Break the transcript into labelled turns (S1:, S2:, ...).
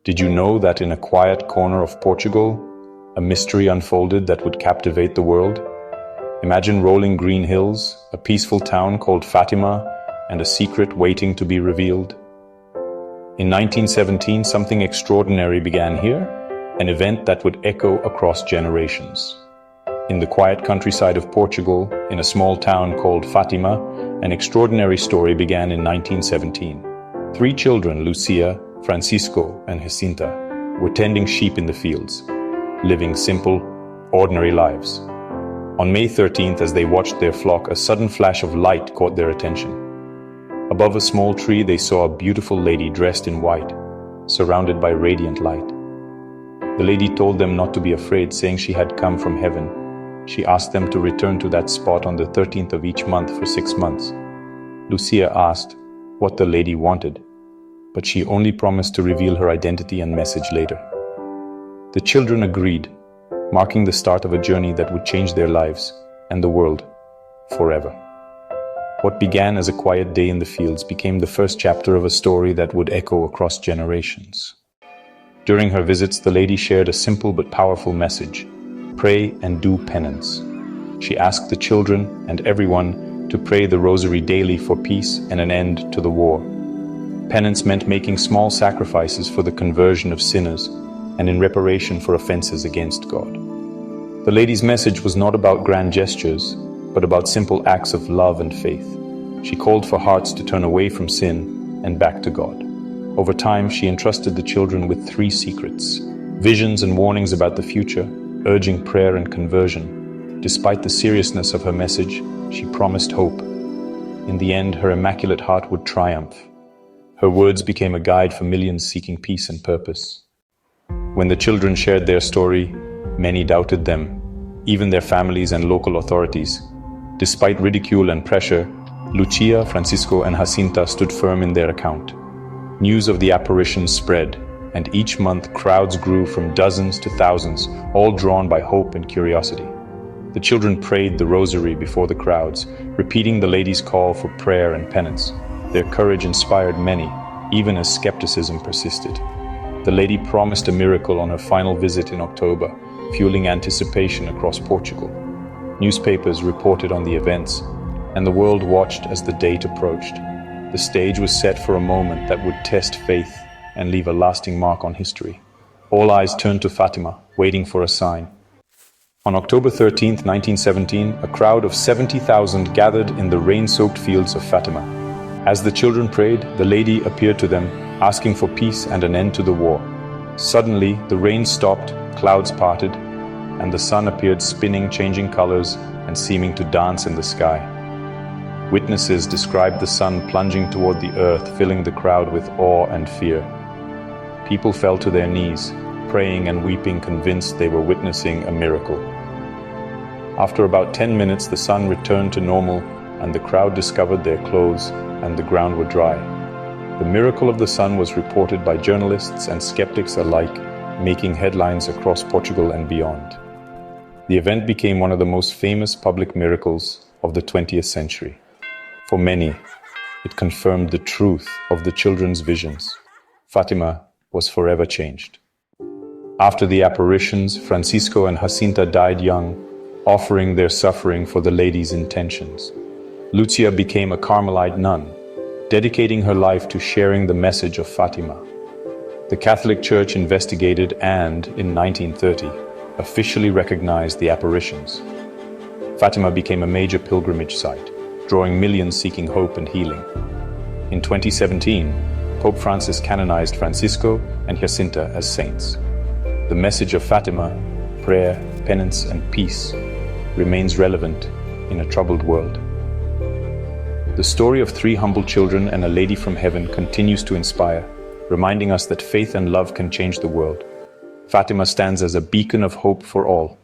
S1: Did you know that in a quiet corner of Portugal, a mystery unfolded that would captivate the world? Imagine rolling green hills, a peaceful town called Fátima, and a secret waiting to be revealed. In 1917, something extraordinary began here, an event that would echo across generations. In the quiet countryside of Portugal, in a small town called Fátima, an extraordinary story began in 1917. 3 children, Lucia, Francisco, and Jacinta, were tending sheep in the fields, living simple, ordinary lives. On May 13th, as they watched their flock, a sudden flash of light caught their attention. Above a small tree, they saw a beautiful lady dressed in white, surrounded by radiant light. The lady told them not to be afraid, saying she had come from heaven. She asked them to return to that spot on the 13th of each month for 6 months. Lucia asked what the lady wanted, but she only promised to reveal her identity and message later. The children agreed, marking the start of a journey that would change their lives and the world forever. What began as a quiet day in the fields became the first chapter of a story that would echo across generations. During her visits, the lady shared a simple but powerful message: pray and do penance. She asked the children and everyone to pray the rosary daily for peace and an end to the war. Penance meant making small sacrifices for the conversion of sinners and in reparation for offenses against God. The lady's message was not about grand gestures, but about simple acts of love and faith. She called for hearts to turn away from sin and back to God. Over time, she entrusted the children with 3 secrets: visions and warnings about the future, urging prayer and conversion. Despite the seriousness of her message, she promised hope. In the end, her immaculate heart would triumph. Her words became a guide for millions seeking peace and purpose. When the children shared their story, many doubted them, even their families and local authorities. Despite ridicule and pressure, Lucia, Francisco, and Jacinta stood firm in their account. News of the apparitions spread, and each month crowds grew from dozens to thousands, all drawn by hope and curiosity. The children prayed the rosary before the crowds, repeating the lady's call for prayer and penance. Their courage inspired many, even as skepticism persisted. The lady promised a miracle on her final visit in October, fueling anticipation across Portugal. Newspapers reported on the events, and the world watched as the date approached. The stage was set for a moment that would test faith and leave a lasting mark on history. All eyes turned to Fátima, waiting for a sign. On October 13, 1917, a crowd of 70,000 gathered in the rain-soaked fields of Fátima. As the children prayed, the lady appeared to them, asking for peace and an end to the war. Suddenly, the rain stopped, clouds parted, and the sun appeared spinning, changing colors, and seeming to dance in the sky. Witnesses described the sun plunging toward the earth, filling the crowd with awe and fear. People fell to their knees, praying and weeping, convinced they were witnessing a miracle. After about 10 minutes, the sun returned to normal, and the crowd discovered their clothes and the ground were dry. The miracle of the sun was reported by journalists and skeptics alike, making headlines across Portugal and beyond. The event became one of the most famous public miracles of the 20th century. For many, it confirmed the truth of the children's visions. Fátima was forever changed. After the apparitions, Francisco and Jacinta died young, offering their suffering for the lady's intentions. Lucia became a Carmelite nun, dedicating her life to sharing the message of Fátima. The Catholic Church investigated and, in 1930, officially recognized the apparitions. Fátima became a major pilgrimage site, drawing millions seeking hope and healing. In 2017, Pope Francis canonized Francisco and Jacinta as saints. The message of Fátima, prayer, penance, and peace, remains relevant in a troubled world. The story of 3 humble children and a lady from heaven continues to inspire, reminding us that faith and love can change the world. Fátima stands as a beacon of hope for all,